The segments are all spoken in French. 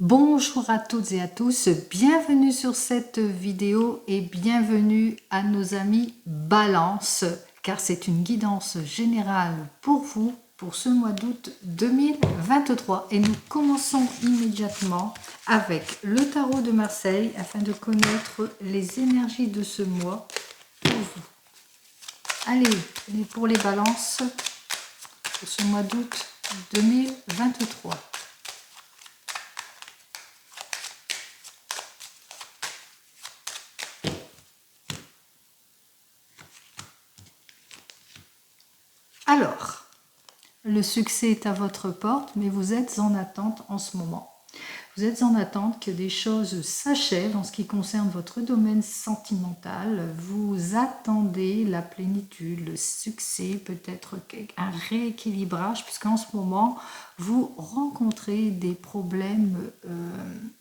Bonjour à toutes et à tous, bienvenue sur cette vidéo et bienvenue à nos amis Balance, car c'est une guidance générale pour vous pour ce mois d'août 2023. Et nous commençons immédiatement avec le tarot de Marseille afin de connaître les énergies de ce mois pour vous. Allez, pour les balances, pour ce mois d'août 2023. Alors, le succès est à votre porte, mais vous êtes en attente en ce moment. Vous êtes en attente que des choses s'achèvent en ce qui concerne votre domaine sentimental. Vous attendez la plénitude, le succès, peut-être un rééquilibrage, puisqu'en ce moment, vous rencontrez des problèmes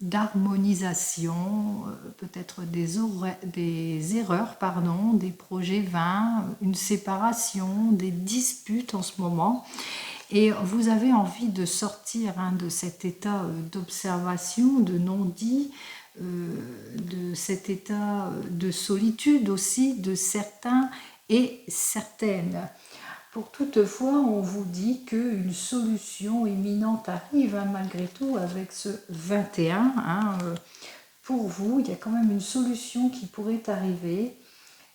d'harmonisation, peut-être des erreurs, des projets vains, une séparation, des disputes en ce moment. Et vous avez envie de sortir de cet état d'observation, de non-dit, de cet état de solitude aussi de certains et certaines. Pour toutefois, on vous dit qu'une solution imminente arrive malgré tout avec ce 21. Pour vous, il y a quand même une solution qui pourrait arriver.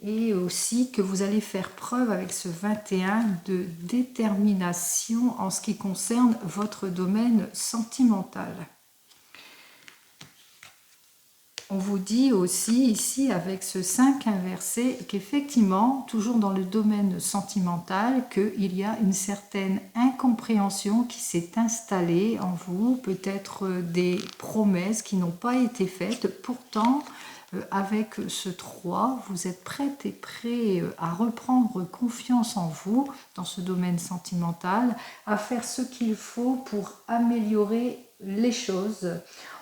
Et aussi que vous allez faire preuve avec ce 21 de détermination en ce qui concerne votre domaine sentimental. On vous dit aussi ici avec ce 5 inversé qu'effectivement, toujours dans le domaine sentimental, qu'il y a une certaine incompréhension qui s'est installée en vous, peut-être des promesses qui n'ont pas été faites, pourtant avec ce 3, vous êtes prête et prêt à reprendre confiance en vous dans ce domaine sentimental, à faire ce qu'il faut pour améliorer les choses.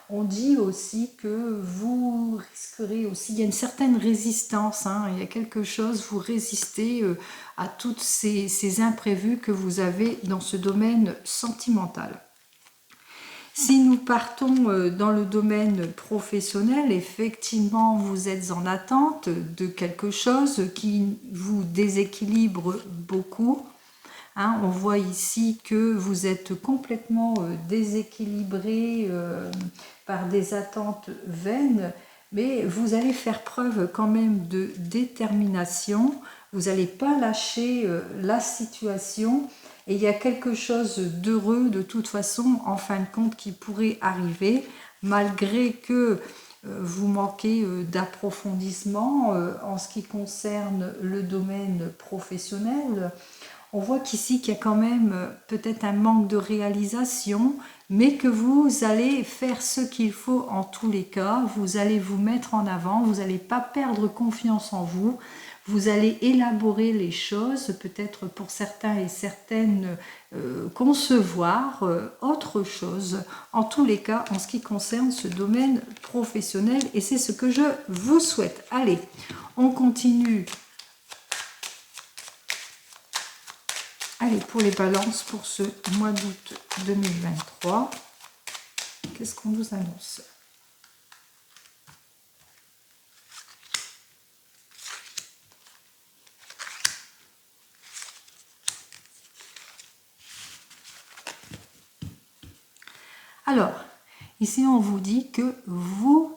On dit aussi que vous risquerez aussi, il y a une certaine résistance, il y a quelque chose, vous résistez à tous ces imprévus que vous avez dans ce domaine sentimental. Si nous partons dans le domaine professionnel, effectivement, vous êtes en attente de quelque chose qui vous déséquilibre beaucoup. On voit ici que vous êtes complètement déséquilibré par des attentes vaines, mais vous allez faire preuve quand même de détermination. Vous n'allez pas lâcher la situation. Et il y a quelque chose d'heureux de toute façon, en fin de compte, qui pourrait arriver, malgré que vous manquez d'approfondissement en ce qui concerne le domaine professionnel. On voit qu'ici, qu'il y a quand même peut-être un manque de réalisation, mais que vous allez faire ce qu'il faut en tous les cas. Vous allez vous mettre en avant, vous n'allez pas perdre confiance en vous. Vous allez élaborer les choses, peut-être pour certains et certaines concevoir autre chose. En tous les cas, en ce qui concerne ce domaine professionnel, et c'est ce que je vous souhaite. Allez, on continue. Allez, pour les balances, pour ce mois d'août 2023, qu'est-ce qu'on nous annonce ? Alors, ici on vous dit que vous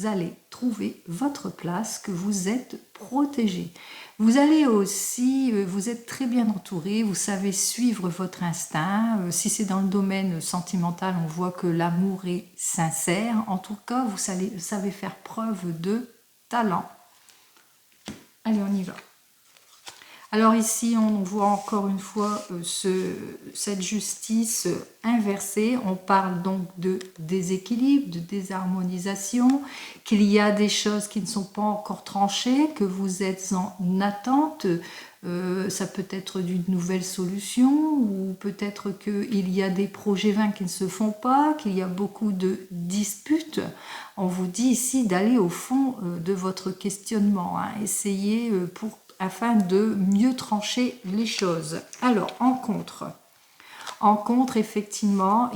allez trouver votre place, que vous êtes protégé. Vous allez aussi, vous êtes très bien entouré, vous savez suivre votre instinct. Si c'est dans le domaine sentimental, on voit que l'amour est sincère. En tout cas, vous savez faire preuve de talent. Allez, on y va. Alors ici, on voit encore une fois cette justice inversée. On parle donc de déséquilibre, de désharmonisation, qu'il y a des choses qui ne sont pas encore tranchées, que vous êtes en attente. Ça peut être d'une nouvelle solution, ou peut-être qu'il y a des projets vains qui ne se font pas, qu'il y a beaucoup de disputes. On vous dit ici d'aller au fond de votre questionnement. Essayez afin de mieux trancher les choses. Alors, en contre, En contre, effectivement,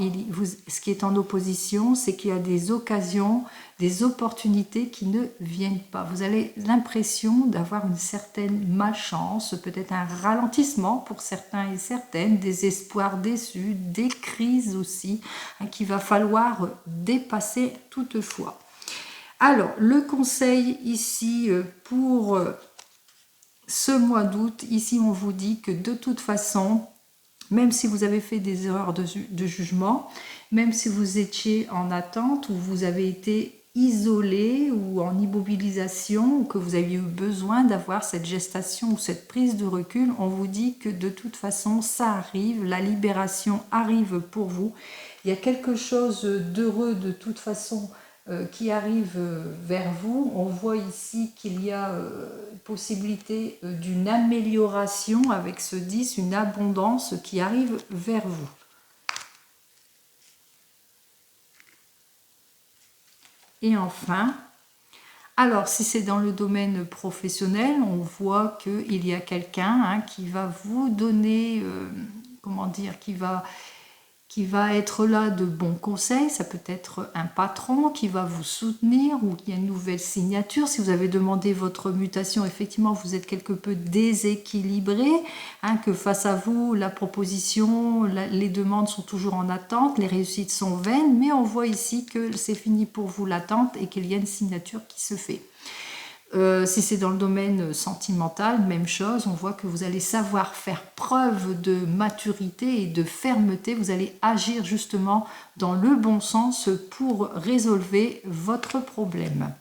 ce qui est en opposition, c'est qu'il y a des occasions, des opportunités qui ne viennent pas. Vous avez l'impression d'avoir une certaine malchance, peut-être un ralentissement pour certains et certaines, des espoirs déçus, des crises aussi, qu'il va falloir dépasser toutefois. Alors, le conseil ici pour ce mois d'août, ici on vous dit que de toute façon, même si vous avez fait des erreurs de jugement, même si vous étiez en attente ou vous avez été isolé ou en immobilisation ou que vous aviez eu besoin d'avoir cette gestation ou cette prise de recul, on vous dit que de toute façon ça arrive, la libération arrive pour vous. Il y a quelque chose d'heureux de toute façon qui arrive vers vous. On voit ici qu'il y a possibilité d'une amélioration avec ce 10, une abondance qui arrive vers vous. Et enfin, alors si c'est dans le domaine professionnel, on voit qu'il y a quelqu'un qui va vous donner, comment dire, qui va être là de bons conseils. Ça peut être un patron qui va vous soutenir ou il y a une nouvelle signature. Si vous avez demandé votre mutation, effectivement, vous êtes quelque peu déséquilibré, que face à vous, la proposition, les demandes sont toujours en attente, les réussites sont vaines, mais on voit ici que c'est fini pour vous l'attente et qu'il y a une signature qui se fait. Si c'est dans le domaine sentimental, même chose, on voit que vous allez savoir faire preuve de maturité et de fermeté, vous allez agir justement dans le bon sens pour résolver votre problème.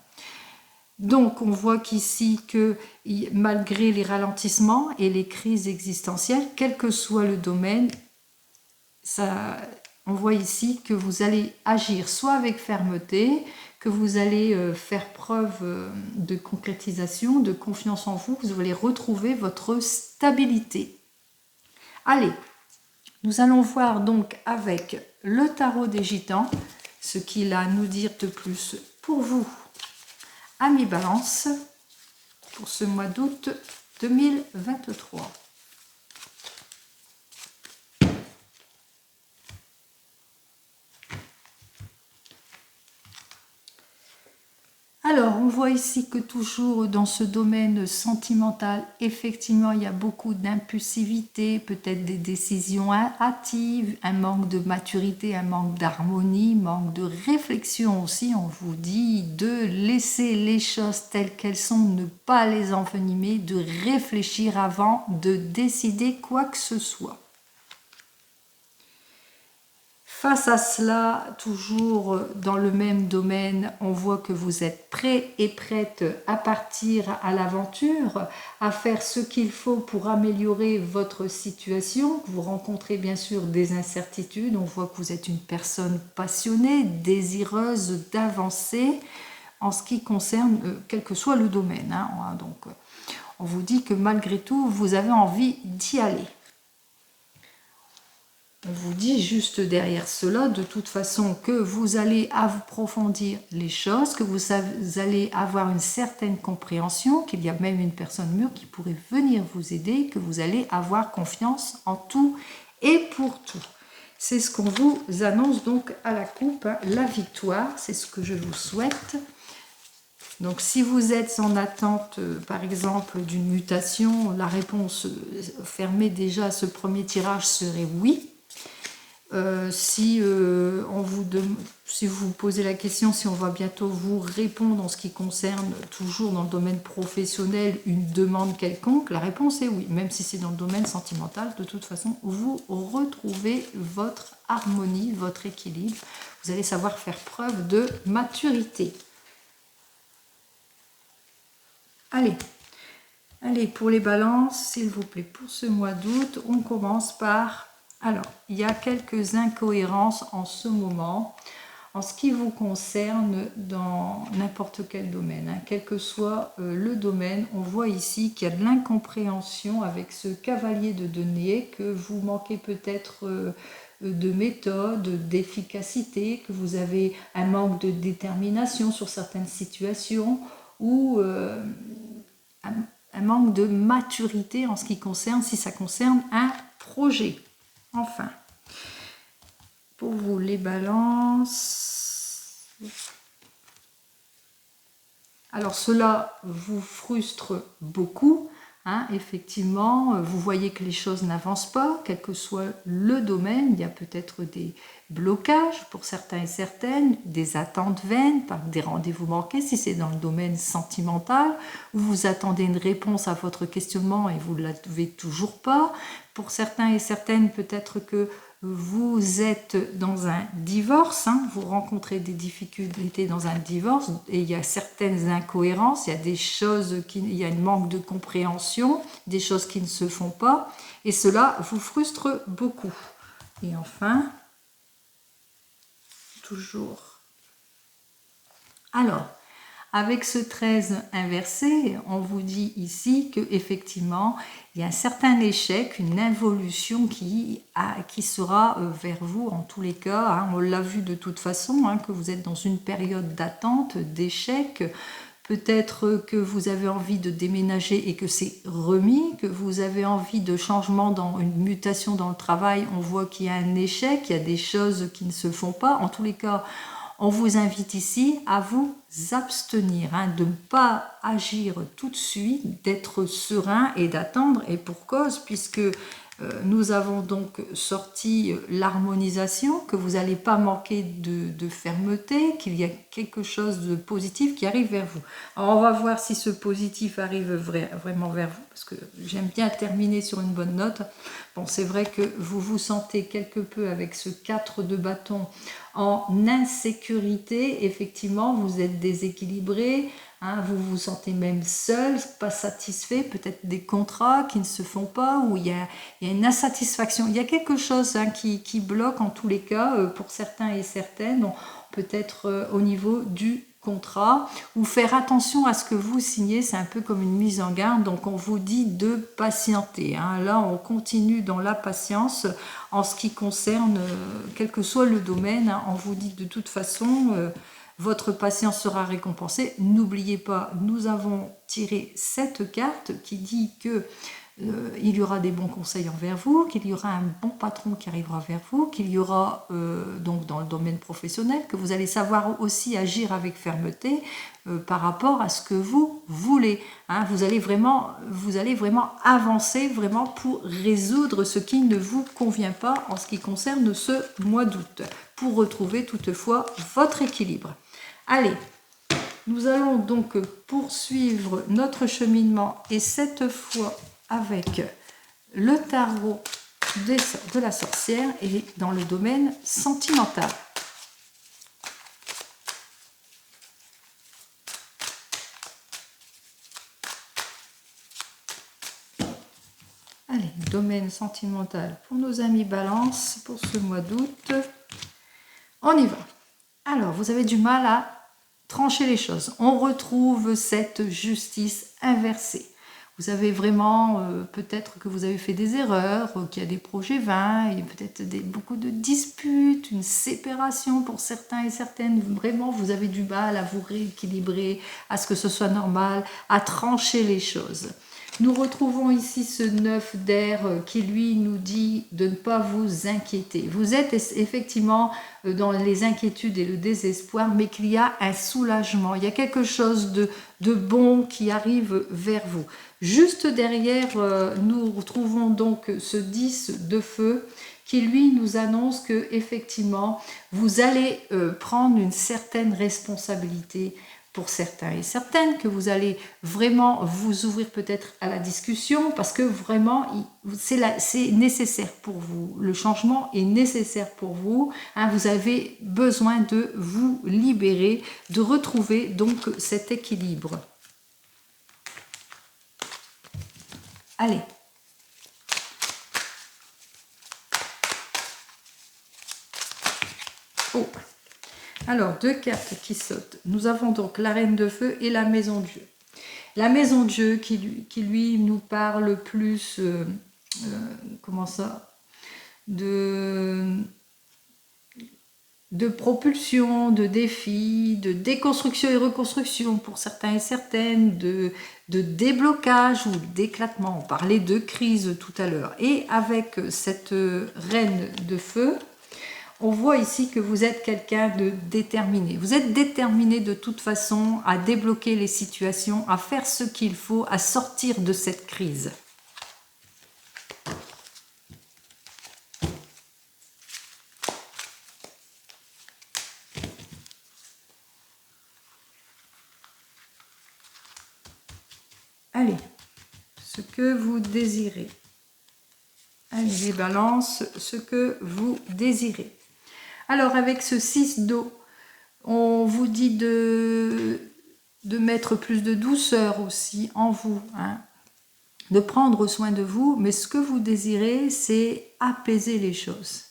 Donc on voit qu'ici que malgré les ralentissements et les crises existentielles, quel que soit le domaine, on voit ici que vous allez agir soit avec fermeté, que vous allez faire preuve de concrétisation, de confiance en vous, que vous allez retrouver votre stabilité. Allez, nous allons voir donc avec le tarot des gitans ce qu'il a à nous dire de plus pour vous, amis Balance, pour ce mois d'août 2023. Alors, on voit ici que toujours dans ce domaine sentimental, effectivement, il y a beaucoup d'impulsivité, peut-être des décisions hâtives, un manque de maturité, un manque d'harmonie, manque de réflexion aussi. On vous dit de laisser les choses telles qu'elles sont, ne pas les envenimer, de réfléchir avant de décider quoi que ce soit. Face à cela, toujours dans le même domaine, on voit que vous êtes prêt et prête à partir à l'aventure, à faire ce qu'il faut pour améliorer votre situation. Vous rencontrez bien sûr des incertitudes, on voit que vous êtes une personne passionnée, désireuse d'avancer en ce qui concerne quel que soit le domaine. Donc, on vous dit que malgré tout, vous avez envie d'y aller. On vous dit juste derrière cela, de toute façon, que vous allez approfondir les choses, que vous allez avoir une certaine compréhension, qu'il y a même une personne mûre qui pourrait venir vous aider, que vous allez avoir confiance en tout et pour tout. C'est ce qu'on vous annonce donc à la coupe, la victoire, c'est ce que je vous souhaite. Donc si vous êtes en attente, par exemple, d'une mutation, la réponse fermée déjà à ce premier tirage serait oui. Si vous posez la question, si on va bientôt vous répondre en ce qui concerne toujours dans le domaine professionnel une demande quelconque, la réponse est oui. Même si c'est dans le domaine sentimental, de toute façon, vous retrouvez votre harmonie, votre équilibre. Vous allez savoir faire preuve de maturité. Allez, pour les balances, s'il vous plaît, pour ce mois d'août, on commence par... Alors, il y a quelques incohérences en ce moment, en ce qui vous concerne dans n'importe quel domaine. Quel que soit le domaine, on voit ici qu'il y a de l'incompréhension avec ce cavalier de denier, que vous manquez peut-être de méthode, d'efficacité, que vous avez un manque de détermination sur certaines situations, ou un manque de maturité en ce qui concerne, si ça concerne un projet. Enfin, Pour vous, les balances. Alors, cela vous frustre beaucoup. Hein, effectivement, vous voyez que les choses n'avancent pas, quel que soit le domaine. Il y a peut-être des blocages pour certains et certaines, des attentes vaines, des rendez-vous manqués si c'est dans le domaine sentimental, où vous attendez une réponse à votre questionnement et vous ne l'avez toujours pas. Pour certains et certaines, peut-être que vous êtes dans un divorce, hein, vous rencontrez des difficultés dans un divorce et il y a certaines incohérences, il y a des choses il y a un manque de compréhension, des choses qui ne se font pas et cela vous frustre beaucoup. Et enfin, toujours. Alors, avec ce 13 inversé, on vous dit ici que effectivement, il y a un certain échec, une involution qui sera vers vous en tous les cas. Hein, on l'a vu de toute façon, hein, que vous êtes dans une période d'attente, d'échec. Peut-être que vous avez envie de déménager et que c'est remis, que vous avez envie de changement, dans une mutation dans le travail. On voit qu'il y a un échec, il y a des choses qui ne se font pas. En tous les cas, on vous invite ici à vous abstenir, hein, de ne pas agir tout de suite, d'être serein et d'attendre, et pour cause, puisque nous avons donc sorti l'harmonisation, que vous n'allez pas manquer de fermeté, qu'il y a quelque chose de positif qui arrive vers vous. Alors on va voir si ce positif arrive vraiment vers vous, parce que j'aime bien terminer sur une bonne note. Bon, c'est vrai que vous vous sentez quelque peu avec ce 4 de bâton en insécurité, effectivement, vous êtes déséquilibré, hein, vous vous sentez même seul, pas satisfait, peut-être des contrats qui ne se font pas, ou il y a une insatisfaction, il y a quelque chose, hein, qui bloque en tous les cas, pour certains et certaines, peut-être au niveau du contrat, ou faire attention à ce que vous signez, c'est un peu comme une mise en garde, donc on vous dit de patienter, hein. Là on continue dans la patience en ce qui concerne quel que soit le domaine, hein. On vous dit de toute façon votre patience sera récompensée. N'oubliez pas, nous avons tiré cette carte qui dit que il y aura des bons conseils envers vous, qu'il y aura un bon patron qui arrivera vers vous, qu'il y aura donc dans le domaine professionnel, que vous allez savoir aussi agir avec fermeté par rapport à ce que vous voulez. Hein, vous allez vraiment avancer vraiment pour résoudre ce qui ne vous convient pas en ce qui concerne ce mois d'août, pour retrouver toutefois votre équilibre. Allez, nous allons donc poursuivre notre cheminement et cette fois avec le tarot de la sorcière et dans le domaine sentimental. Allez, domaine sentimental pour nos amis Balance pour ce mois d'août. On y va. Alors, vous avez du mal à trancher les choses. On retrouve cette justice inversée. Vous avez vraiment, peut-être que vous avez fait des erreurs, qu'il y a des projets vains, il y a peut-être beaucoup de disputes, une séparation pour certains et certaines. Vraiment, vous avez du mal à vous rééquilibrer, à ce que ce soit normal, à trancher les choses. Nous retrouvons ici ce 9 d'air qui lui nous dit de ne pas vous inquiéter. Vous êtes effectivement dans les inquiétudes et le désespoir, mais qu'il y a un soulagement. Il y a quelque chose de bon qui arrive vers vous. Juste derrière, nous retrouvons donc ce 10 de feu qui lui nous annonce que effectivement vous allez prendre une certaine responsabilité pour certains et certaines, que vous allez vraiment vous ouvrir peut-être à la discussion parce que vraiment c'est nécessaire pour vous, le changement est nécessaire pour vous, hein, vous avez besoin de vous libérer, de retrouver donc cet équilibre. Allez. Oh. Alors, deux cartes qui sautent. Nous avons donc la Reine de Feu et la Maison Dieu. La Maison Dieu qui lui nous parle plus, comment ça, de propulsion, de défis, de déconstruction et reconstruction pour certains et certaines, de déblocage ou d'éclatement. On parlait de crise tout à l'heure. Et avec cette Reine de Feu, On voit ici que vous êtes quelqu'un de déterminé. Vous êtes déterminé de toute façon à débloquer les situations, à faire ce qu'il faut, à sortir de cette crise. Allez, ce que vous désirez. Allez, les balances, ce que vous désirez. Alors, avec ce 6 d'eau, on vous dit de mettre plus de douceur aussi en vous, hein, de prendre soin de vous, mais ce que vous désirez, c'est apaiser les choses,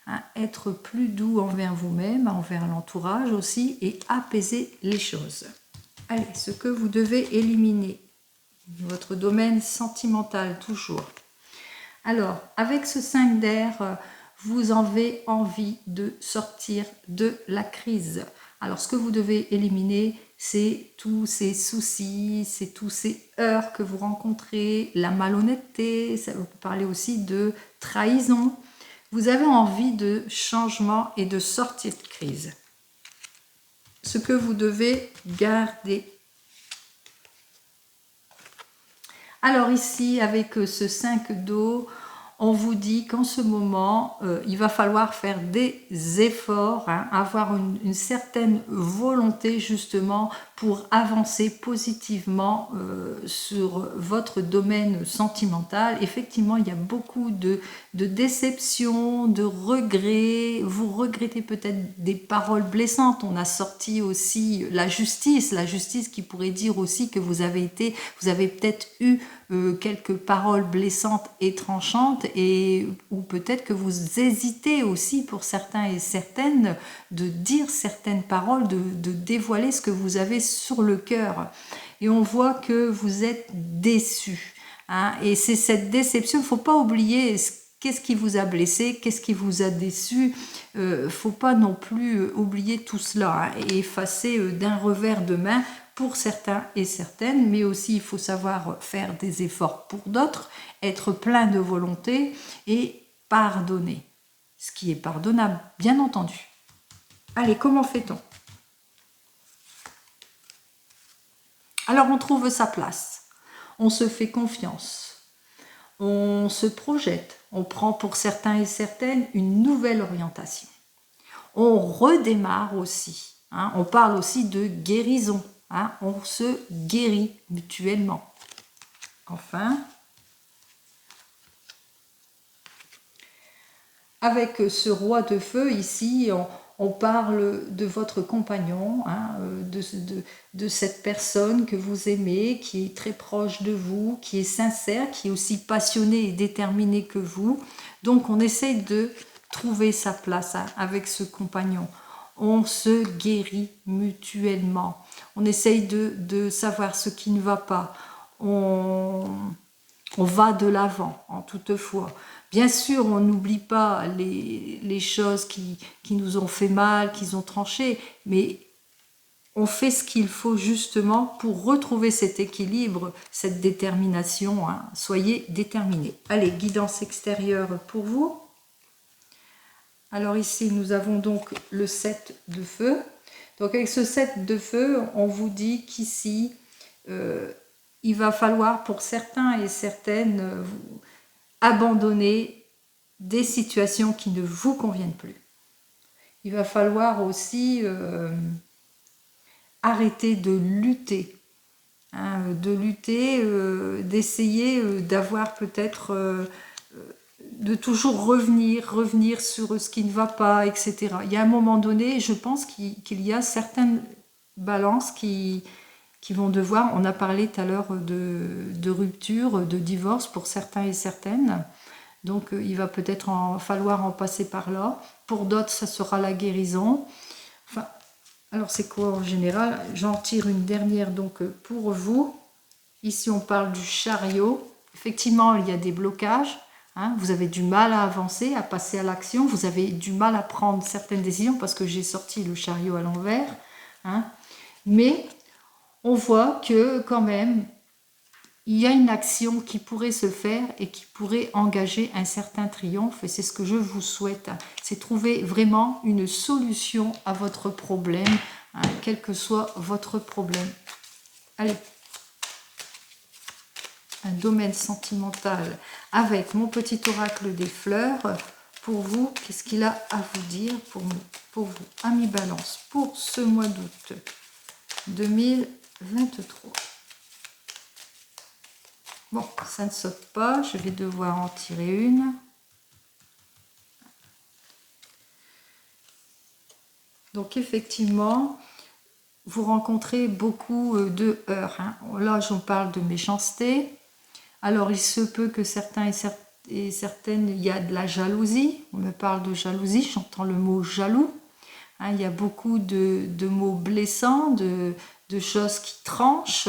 hein, être plus doux envers vous-même, envers l'entourage aussi, et apaiser les choses. Allez, ce que vous devez éliminer, votre domaine sentimental toujours. Alors, avec ce 5 d'air, vous avez envie de sortir de la crise. Alors, ce que vous devez éliminer, c'est tous ces soucis, c'est tous ces heurts que vous rencontrez, la malhonnêteté, ça vous parler aussi de trahison. Vous avez envie de changement et de sortir de crise. Ce que vous devez garder. Alors ici, avec ce 5 d'eau, on vous dit qu'en ce moment, il va falloir faire des efforts, hein, avoir une certaine volonté justement pour avancer positivement sur votre domaine sentimental. Effectivement, il y a beaucoup de déceptions, de regrets. Vous regrettez peut-être des paroles blessantes. On a sorti aussi la justice qui pourrait dire aussi que vous avez peut-être eu quelques paroles blessantes et tranchantes, ou peut-être que vous hésitez aussi pour certains et certaines de dire certaines paroles, de dévoiler ce que vous avez sur le cœur. Et on voit que vous êtes déçus, hein, et c'est cette déception, il ne faut pas oublier qu'est-ce qui vous a blessé, qu'est-ce qui vous a déçu. Faut pas non plus oublier tout cela, hein, et effacer d'un revers de main pour certains et certaines, mais aussi il faut savoir faire des efforts pour d'autres, être plein de volonté et pardonner, ce qui est pardonnable, bien entendu. Allez, comment fait-on? Alors on trouve sa place, on se fait confiance, on se projette, on prend pour certains et certaines une nouvelle orientation. On redémarre aussi, hein, on parle aussi de guérison. Hein, on se guérit mutuellement. Enfin, avec ce roi de feu ici, on parle de votre compagnon, hein, de cette personne que vous aimez, qui est très proche de vous, qui est sincère, qui est aussi passionné et déterminé que vous. Donc on essaye de trouver sa place, hein, avec ce compagnon. On se guérit mutuellement. On essaye de savoir ce qui ne va pas. On va de l'avant en toutefois. Bien sûr, on n'oublie pas les choses qui nous ont fait mal, qui ont tranché, mais on fait ce qu'il faut justement pour retrouver cet équilibre, cette détermination, hein. Soyez déterminés. Allez, guidance extérieure pour vous. Alors ici, nous avons donc le 7 de feu. Donc avec ce 7 de feu, on vous dit qu'ici, il va falloir pour certains et certaines abandonner des situations qui ne vous conviennent plus. Il va falloir aussi arrêter de lutter. Hein, d'essayer d'avoir peut-être... de toujours revenir sur ce qui ne va pas, etc. Il y a un moment donné, je pense qu'il y a certaines balances qui vont devoir, on a parlé tout à l'heure de rupture, de divorce pour certains et certaines, donc il va peut-être falloir en passer par là. Pour d'autres, ça sera la guérison. Enfin, alors c'est quoi en général? J'en tire une dernière donc pour vous. Ici, on parle du chariot. Effectivement, il y a des blocages. Hein, vous avez du mal à avancer, à passer à l'action, vous avez du mal à prendre certaines décisions parce que j'ai sorti le chariot à l'envers. Hein, mais on voit que quand même, il y a une action qui pourrait se faire et qui pourrait engager un certain triomphe. Et c'est ce que je vous souhaite. C'est trouver vraiment une solution à votre problème, hein, quel que soit votre problème. Allez. Un domaine sentimental avec mon petit oracle des fleurs. Pour vous, qu'est-ce qu'il a à vous dire pour vous, amis Balance, pour ce mois d'août 2023. Bon, ça ne saute pas, je vais devoir en tirer une. Donc effectivement, vous rencontrez beaucoup de heurts. Hein. Là, j'en parle de méchanceté. Alors, il se peut que certains et certaines, il y a de la jalousie. On me parle de jalousie, j'entends le mot jaloux. Hein, il y a beaucoup de mots blessants, de choses qui tranchent,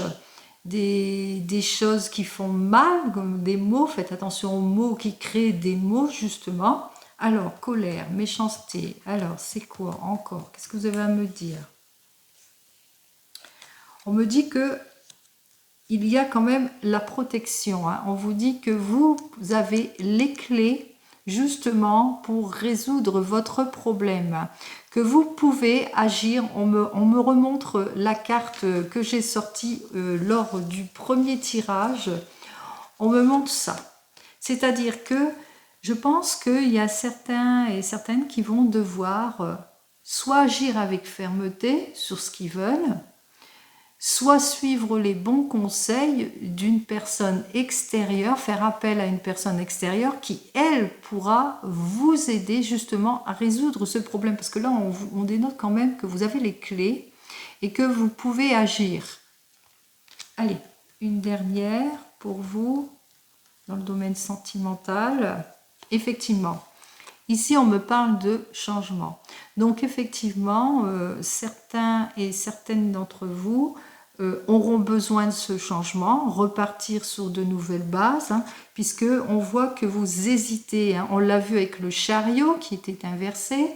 des choses qui font mal, comme des mots. Faites attention aux mots qui créent des mots, justement. Alors, colère, méchanceté. Alors, c'est quoi encore? Qu'est-ce que vous avez à me dire? On me dit que il y a quand même la protection. Hein. On vous dit que vous avez les clés justement pour résoudre votre problème. Que vous pouvez agir. On me remontre la carte que j'ai sortie lors du premier tirage. On me montre ça. C'est-à-dire que je pense qu'il y a certains et certaines qui vont devoir soit agir avec fermeté sur ce qu'ils veulent, soit suivre les bons conseils d'une personne extérieure, faire appel à une personne extérieure qui, elle, pourra vous aider justement à résoudre ce problème. Parce que là, on dénote quand même que vous avez les clés et que vous pouvez agir. Allez, une dernière pour vous, dans le domaine sentimental. Effectivement, ici, on me parle de changement. Donc, effectivement, certains et certaines d'entre vous auront besoin de ce changement, repartir sur de nouvelles bases, hein, puisque on voit que vous hésitez. Hein, on l'a vu avec le chariot qui était inversé,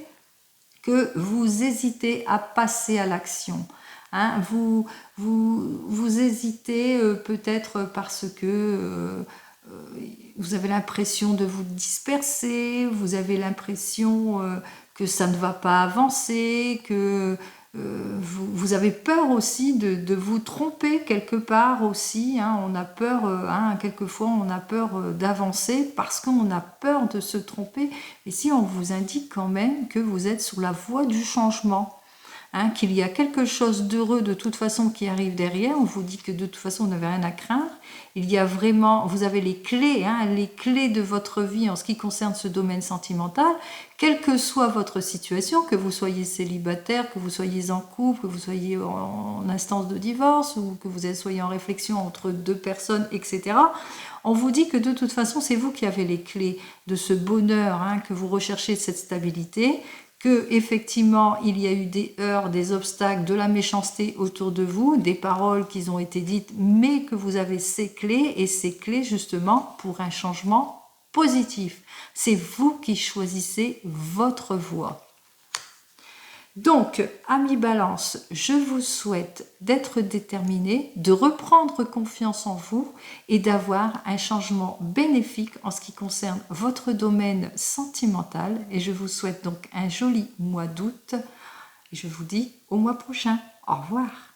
que vous hésitez à passer à l'action. Hein, vous hésitez peut-être parce que vous avez l'impression de vous disperser, vous avez l'impression que ça ne va pas avancer, que vous avez peur aussi de vous tromper quelque part aussi. Hein, on a peur, quelquefois on a peur d'avancer parce qu'on a peur de se tromper. Et si on vous indique quand même que vous êtes sur la voie du changement, hein, qu'il y a quelque chose d'heureux de toute façon qui arrive derrière, on vous dit que de toute façon vous n'avez rien à craindre. Il y a vraiment, vous avez les clés, hein, les clés de votre vie en ce qui concerne ce domaine sentimental, quelle que soit votre situation, que vous soyez célibataire, que vous soyez en couple, que vous soyez en instance de divorce ou que vous soyez en réflexion entre deux personnes, etc. On vous dit que de toute façon, c'est vous qui avez les clés de ce bonheur, hein, que vous recherchez, cette stabilité, que effectivement il y a eu des heurts, des obstacles, de la méchanceté autour de vous, des paroles qui ont été dites, mais que vous avez ces clés, et ces clés justement pour un changement positif. C'est vous qui choisissez votre voie. Donc, amis Balance, je vous souhaite d'être déterminés, de reprendre confiance en vous et d'avoir un changement bénéfique en ce qui concerne votre domaine sentimental. Et je vous souhaite donc un joli mois d'août. Et je vous dis au mois prochain. Au revoir.